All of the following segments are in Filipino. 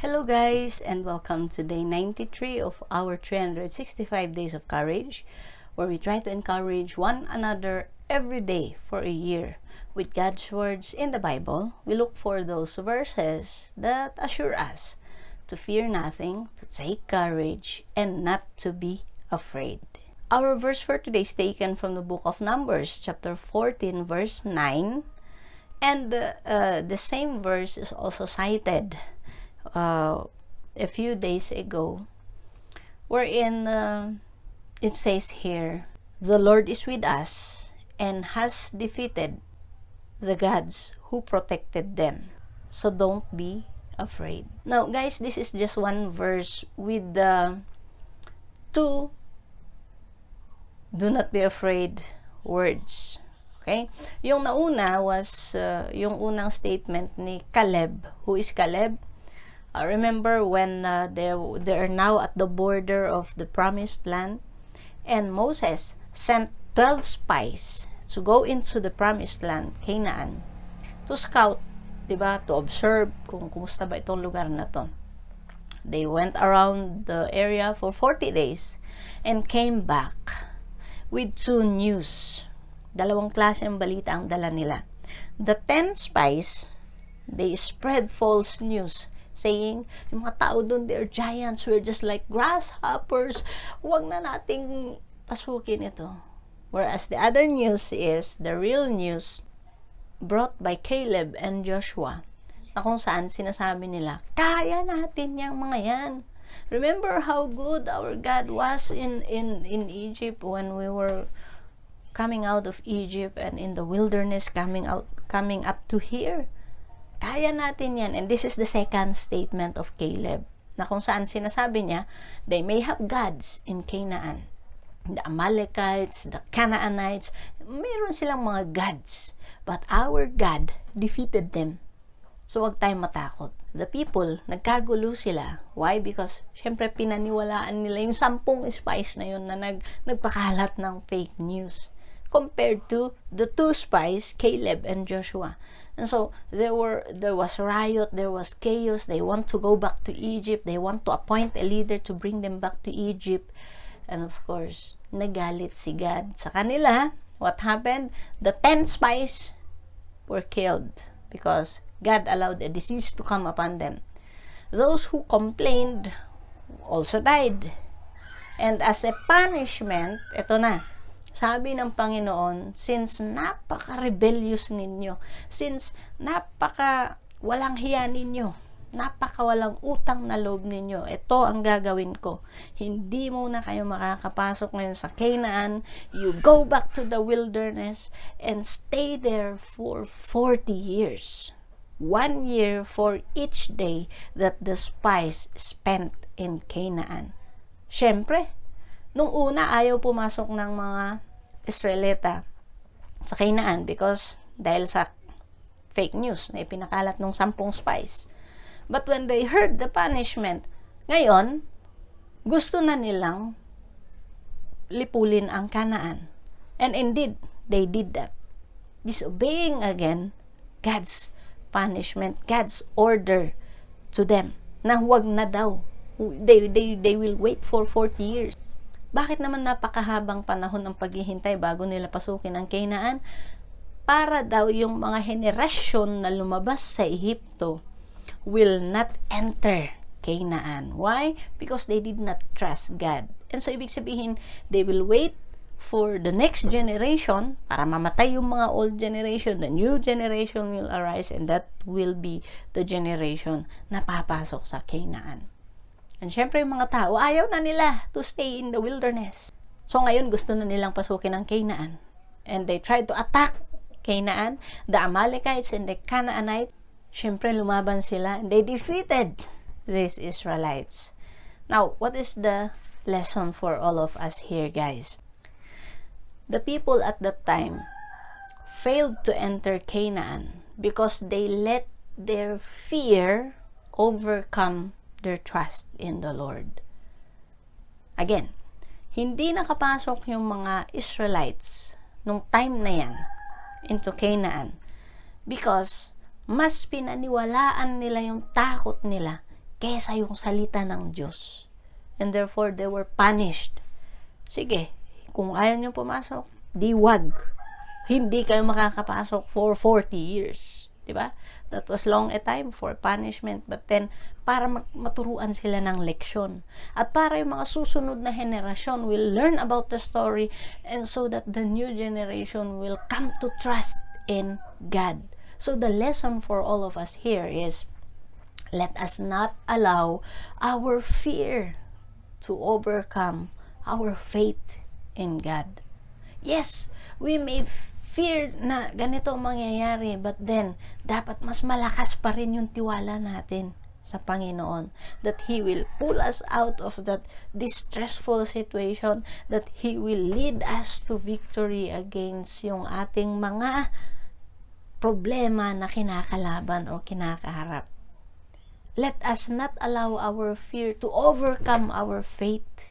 Hello guys, and welcome to day 93 of our 365 Days of Courage, where we try to encourage one another every day for a year. With God's words in the Bible, we look for those verses that assure us to fear nothing, to take courage, and not to be afraid. Our verse for today is taken from the book of Numbers, chapter 14, verse 9, and the same verse is also cited a few days ago, wherein it says here, "The Lord is with us and has defeated the gods who protected them. So don't be afraid." Now, guys, this is just one verse with the two "do not be afraid" words. Okay? Yung nauna was yung unang statement ni Caleb. Who is Caleb? Remember when they are now at the border of the promised land, and Moses sent 12 spies to go into the promised land, Canaan, to scout, diba? To observe kung kumusta ba itong lugar na to. They went around the area for 40 days and came back with two news. Dalawang klase ng balita ang dala nila. The 10 spies, they spread false news, saying, yung mga tao doon, they're giants, we're just like grasshoppers, huwag na nating pasukin ito. Whereas the other news is the real news brought by Caleb and Joshua, na kung saan sinasabi nila, kaya natin yung mga yan. Remember how good our God was in Egypt when we were coming out of Egypt, and in the wilderness coming up to here. Kaya natin yan. And this is the second statement of Caleb, na kung saan sinasabi niya, they may have gods in Canaan. The Amalekites, the Canaanites, mayroon silang mga gods. But our God defeated them. So, wag tayong matakot. The people, nagkagulo sila. Why? Because, syempre, pinaniwalaan nila yung 10 spies na yun na nagpakalat ng fake news, compared to the 2 spies, Caleb and Joshua. And so, there was riot, there was chaos. They want to go back to Egypt. They want to appoint a leader to bring them back to Egypt. And of course, nagalit si God sa kanila. What happened? The 10 spies were killed because God allowed a disease to come upon them. Those who complained also died. And as a punishment, ito na, sabi ng Panginoon, since napaka-rebellious ninyo, since walang hiya ninyo, walang utang na loob ninyo, ito ang gagawin ko. Hindi muna kayo makakapasok ngayon sa Canaan. You go back to the wilderness and stay there for 40 years. 1 year for each day that the spies spent in Canaan. Syempre, nung una, ayaw pumasok ng mga Israelita sa Canaan because dahil sa fake news na ipinakalat ng 10 spies. But when they heard the punishment, ngayon, gusto na nilang lipulin ang Canaan. And indeed, they did that. Disobeying again God's punishment, God's order to them na huwag na daw. They will wait for 40 years. Bakit naman napakahabang panahon ng paghihintay bago nila pasukin ang Canaan? Para daw yung mga henerasyon na lumabas sa Ehipto will not enter Canaan. Why? Because they did not trust God. And so, ibig sabihin, they will wait for the next generation para mamatay yung mga old generation. The new generation will arise, and that will be the generation na papasok sa Canaan. And syempre, yung mga tao, ayaw na nila to stay in the wilderness. So, ngayon, gusto na nilang pasukin ang Canaan. And they tried to attack Canaan, the Amalekites and the Canaanites. Syempre, lumaban sila, and they defeated these Israelites. Now, what is the lesson for all of us here, guys? The people at that time failed to enter Canaan because they let their fear overcome their trust in the Lord. Again, hindi nakapasok yung mga Israelites nung time na yan into Canaan because mas pinaniwalaan nila yung takot nila kesa yung salita ng Diyos. And therefore, they were punished. Sige, kung ayaw nyo pumasok, di wag. Hindi kayo makakapasok for 40 years. Diba? That was long a time for punishment. But then, para maturuan sila ng leksyon. At para yung mga susunod na henerasyon will learn about the story, and so that the new generation will come to trust in God. So the lesson for all of us here is, let us not allow our fear to overcome our faith in God. Yes, we may fear na ganito mangyayari, but then, dapat mas malakas pa rin yung tiwala natin sa Panginoon, that He will pull us out of that distressful situation, that He will lead us to victory against yung ating mga problema na kinakalaban o kinakaharap. Let us not allow our fear to overcome our faith.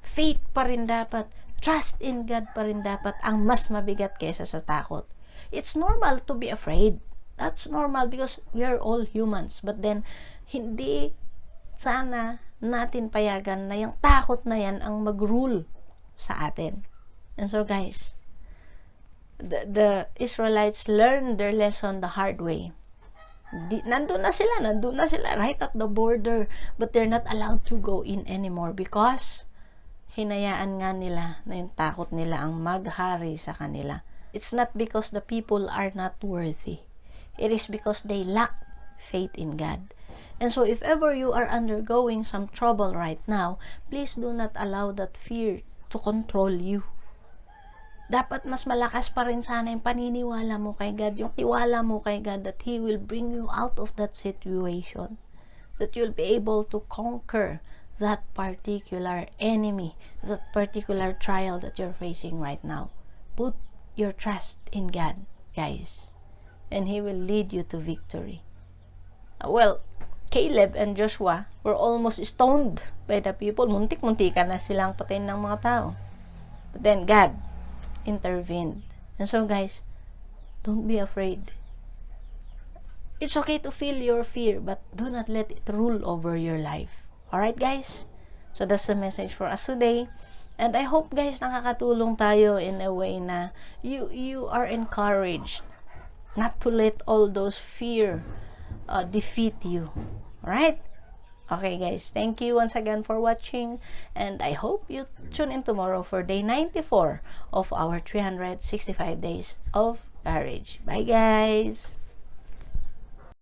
Faith pa rin dapat. Trust in God pa rin dapat ang mas mabigat kaysa sa takot. It's normal to be afraid. That's normal because we are all humans. But then, hindi sana natin payagan na yung takot na yan ang mag-rule sa atin. And so guys, the Israelites learned their lesson the hard way. Nandun na sila right at the border, but they're not allowed to go in anymore because hinayaan nga nila na yung takot nila ang maghari sa kanila. It's not because the people are not worthy. It is because they lack faith in God. And so if ever you are undergoing some trouble right now, please do not allow that fear to control you. Dapat mas malakas pa rin sana yung paniniwala mo kay God, yung tiwala mo kay God, that He will bring you out of that situation. That you'll be able to conquer that particular enemy, that particular trial that you're facing right now. Put your trust in God, guys, and He will lead you to victory. Well, Caleb and Joshua were almost stoned by the people. Muntik-muntikan na silang patayin ng mga tao. But then God intervened. And so guys, don't be afraid. It's okay to feel your fear, but do not let it rule over your life. Alright guys? So that's the message for us today. And I hope guys nakakatulong tayo in a way na you are encouraged not to let all those fear defeat you. Alright? Okay guys, thank you once again for watching, and I hope you tune in tomorrow for day 94 of our 365 days of courage. Bye guys!